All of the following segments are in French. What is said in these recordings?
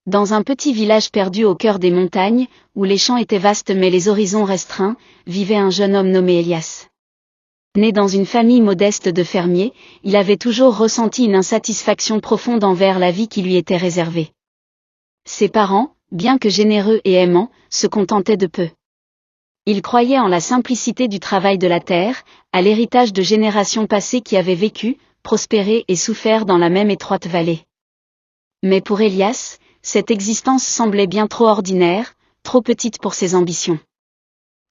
Dans un petit village perdu au cœur des montagnes, où les champs étaient vastes mais les horizons restreints, vivait un jeune homme nommé Elias. Né dans une famille modeste de fermiers, il avait toujours ressenti une insatisfaction profonde envers la vie qui lui était réservée. Ses parents, bien que généreux et aimants, se contentaient de peu. Ils croyaient en la simplicité du travail de la terre, à l'héritage de générations passées qui avaient vécu, prospéré et souffert dans la même étroite vallée. Mais pour Elias, cette existence semblait bien trop ordinaire, trop petite pour ses ambitions.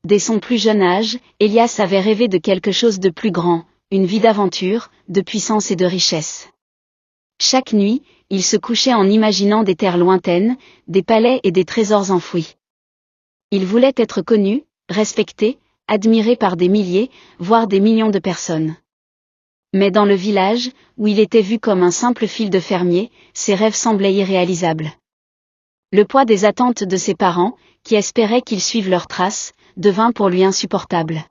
Dès son plus jeune âge, Elias avait rêvé de quelque chose de plus grand, une vie d'aventure, de puissance et de richesse. Chaque nuit, il se couchait en imaginant des terres lointaines, des palais et des trésors enfouis. Il voulait être connu, respecté, admiré par des milliers, voire des millions de personnes. Mais dans le village, où il était vu comme un simple fils de fermier, ses rêves semblaient irréalisables. Le poids des attentes de ses parents, qui espéraient qu'il suive leurs traces, devint pour lui insupportable.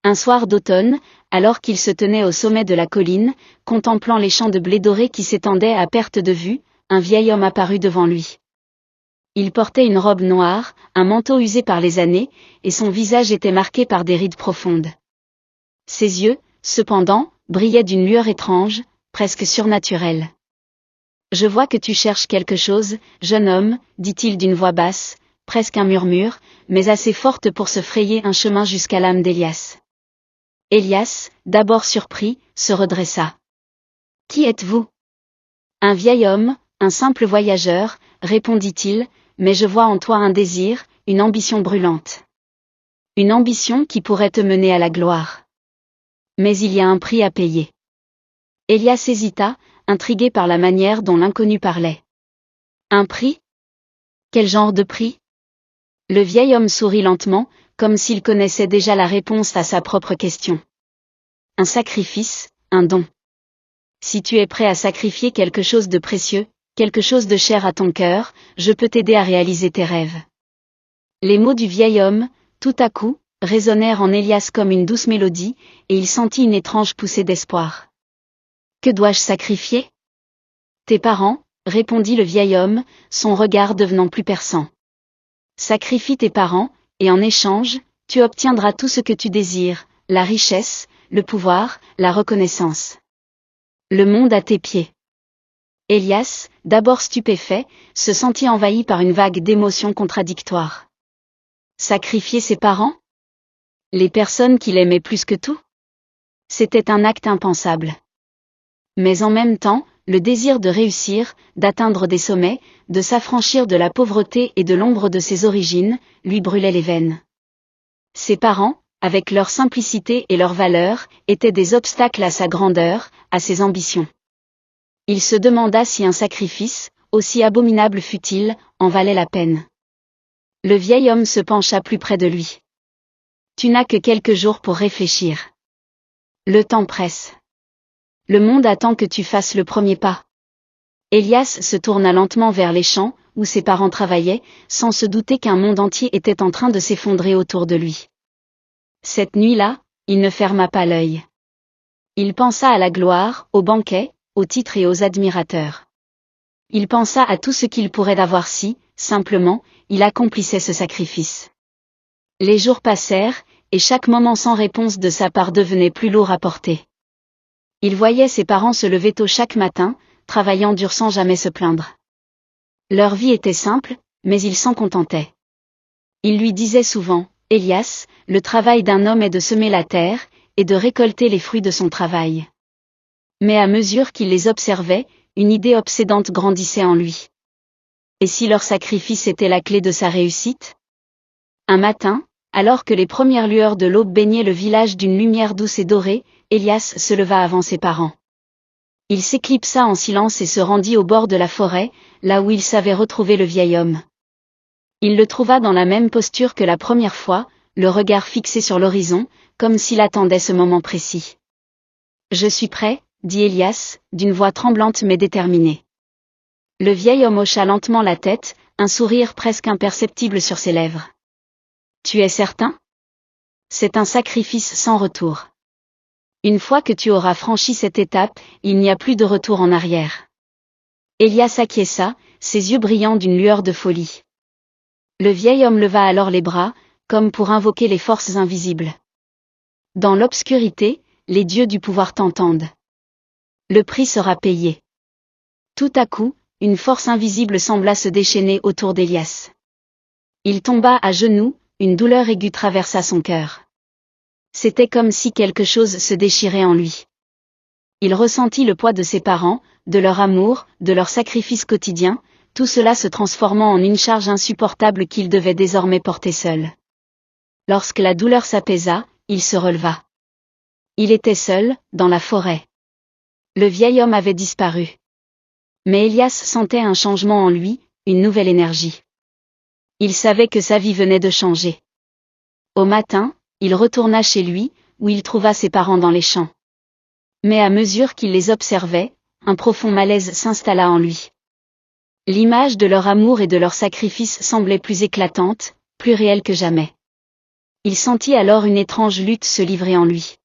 Un soir d'automne, alors qu'il se tenait au sommet de la colline, contemplant les champs de blé doré qui s'étendaient à perte de vue, un vieil homme apparut devant lui. Il portait une robe noire, un manteau usé par les années, et son visage était marqué par des rides profondes. Ses yeux, cependant, brillaient d'une lueur étrange, presque surnaturelle. « Je vois que tu cherches quelque chose, jeune homme, dit-il d'une voix basse, presque un murmure, mais assez forte pour se frayer un chemin jusqu'à l'âme d'Elias. Elias, d'abord surpris, se redressa. « Qui êtes-vous » ? Un vieil homme, un simple voyageur, répondit-il, mais je vois en toi un désir, une ambition brûlante. Une ambition qui pourrait te mener à la gloire. Mais il y a un prix à payer. Elias hésita, intrigué par la manière dont l'inconnu parlait. Un prix ? Quel genre de prix ? Le vieil homme sourit lentement, comme s'il connaissait déjà la réponse à sa propre question. Un sacrifice, un don. Si tu es prêt à sacrifier quelque chose de précieux, quelque chose de cher à ton cœur, je peux t'aider à réaliser tes rêves. Les mots du vieil homme, tout à coup, résonnèrent en Elias comme une douce mélodie, et il sentit une étrange poussée d'espoir. Que dois-je sacrifier ? Tes parents, répondit le vieil homme, son regard devenant plus perçant. Sacrifie tes parents, et en échange, tu obtiendras tout ce que tu désires, la richesse, le pouvoir, la reconnaissance. Le monde à tes pieds. Elias, d'abord stupéfait, se sentit envahi par une vague d'émotions contradictoires. Sacrifier ses parents ? Les personnes qu'il aimait plus que tout ? C'était un acte impensable. Mais en même temps, le désir de réussir, d'atteindre des sommets, de s'affranchir de la pauvreté et de l'ombre de ses origines, lui brûlait les veines. Ses parents, avec leur simplicité et leur valeur, étaient des obstacles à sa grandeur, à ses ambitions. Il se demanda si un sacrifice, aussi abominable fût-il, en valait la peine. Le vieil homme se pencha plus près de lui. Tu n'as que quelques jours pour réfléchir. Le temps presse. Le monde attend que tu fasses le premier pas. Elias se tourna lentement vers les champs, où ses parents travaillaient, sans se douter qu'un monde entier était en train de s'effondrer autour de lui. Cette nuit-là, il ne ferma pas l'œil. Il pensa à la gloire, aux banquets, aux titres et aux admirateurs. Il pensa à tout ce qu'il pourrait avoir si, simplement, il accomplissait ce sacrifice. Les jours passèrent, et chaque moment sans réponse de sa part devenait plus lourd à porter. Il voyait ses parents se lever tôt chaque matin, travaillant dur sans jamais se plaindre. Leur vie était simple, mais ils s'en contentaient. Il lui disait souvent, « Elias, le travail d'un homme est de semer la terre, et de récolter les fruits de son travail. » Mais à mesure qu'il les observait, une idée obsédante grandissait en lui. Et si leur sacrifice était la clé de sa réussite ? Un matin, alors que les premières lueurs de l'aube baignaient le village d'une lumière douce et dorée, Elias se leva avant ses parents. Il s'éclipsa en silence et se rendit au bord de la forêt, là où il savait retrouver le vieil homme. Il le trouva dans la même posture que la première fois, le regard fixé sur l'horizon, comme s'il attendait ce moment précis. « Je suis prêt, » dit Elias, d'une voix tremblante mais déterminée. Le vieil homme hocha lentement la tête, un sourire presque imperceptible sur ses lèvres. « Tu es certain ? C'est un sacrifice sans retour. Une fois que tu auras franchi cette étape, il n'y a plus de retour en arrière. Élias acquiesça, ses yeux brillant d'une lueur de folie. Le vieil homme leva alors les bras, comme pour invoquer les forces invisibles. Dans l'obscurité, les dieux du pouvoir t'entendent. Le prix sera payé. Tout à coup, une force invisible sembla se déchaîner autour d'Élias. Il tomba à genoux, une douleur aiguë traversa son cœur. C'était comme si quelque chose se déchirait en lui. Il ressentit le poids de ses parents, de leur amour, de leur sacrifice quotidien, tout cela se transformant en une charge insupportable qu'il devait désormais porter seul. Lorsque la douleur s'apaisa, il se releva. Il était seul, dans la forêt. Le vieil homme avait disparu. Mais Élias sentait un changement en lui, une nouvelle énergie. Il savait que sa vie venait de changer. Au matin, il retourna chez lui, où il trouva ses parents dans les champs. Mais à mesure qu'il les observait, un profond malaise s'installa en lui. L'image de leur amour et de leur sacrifice semblait plus éclatante, plus réelle que jamais. Il sentit alors une étrange lutte se livrer en lui.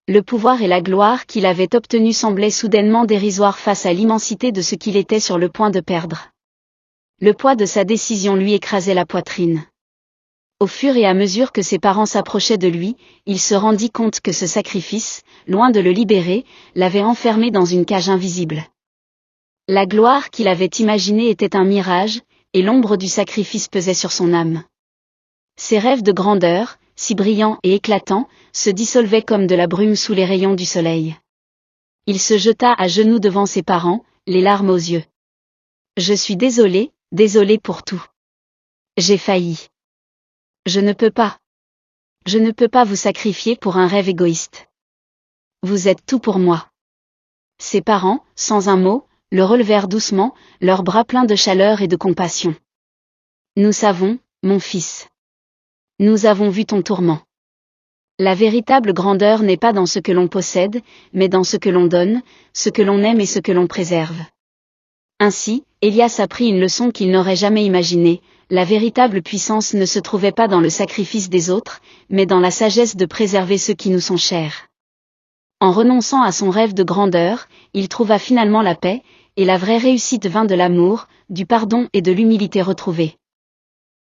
Le pouvoir et la gloire qu'il avait obtenus semblaient soudainement dérisoires face à l'immensité de ce qu'il était sur le point de perdre. Le poids de sa décision lui écrasait la poitrine. Au fur et à mesure que ses parents s'approchaient de lui, il se rendit compte que ce sacrifice, loin de le libérer, l'avait enfermé dans une cage invisible. La gloire qu'il avait imaginée était un mirage, et l'ombre du sacrifice pesait sur son âme. Ses rêves de grandeur, si brillants et éclatants, se dissolvaient comme de la brume sous les rayons du soleil. Il se jeta à genoux devant ses parents, les larmes aux yeux. « Je suis désolé, désolé pour tout. J'ai failli. Je ne peux pas. Je ne peux pas vous sacrifier pour un rêve égoïste. Vous êtes tout pour moi. » Ses parents, sans un mot, le relevèrent doucement, leurs bras pleins de chaleur et de compassion. « Nous savons, mon fils. Nous avons vu ton tourment. La véritable grandeur n'est pas dans ce que l'on possède, mais dans ce que l'on donne, ce que l'on aime et ce que l'on préserve. » Ainsi, Élias apprit une leçon qu'il n'aurait jamais imaginée. La véritable puissance ne se trouvait pas dans le sacrifice des autres, mais dans la sagesse de préserver ceux qui nous sont chers. En renonçant à son rêve de grandeur, il trouva finalement la paix, et la vraie réussite vint de l'amour, du pardon et de l'humilité retrouvée.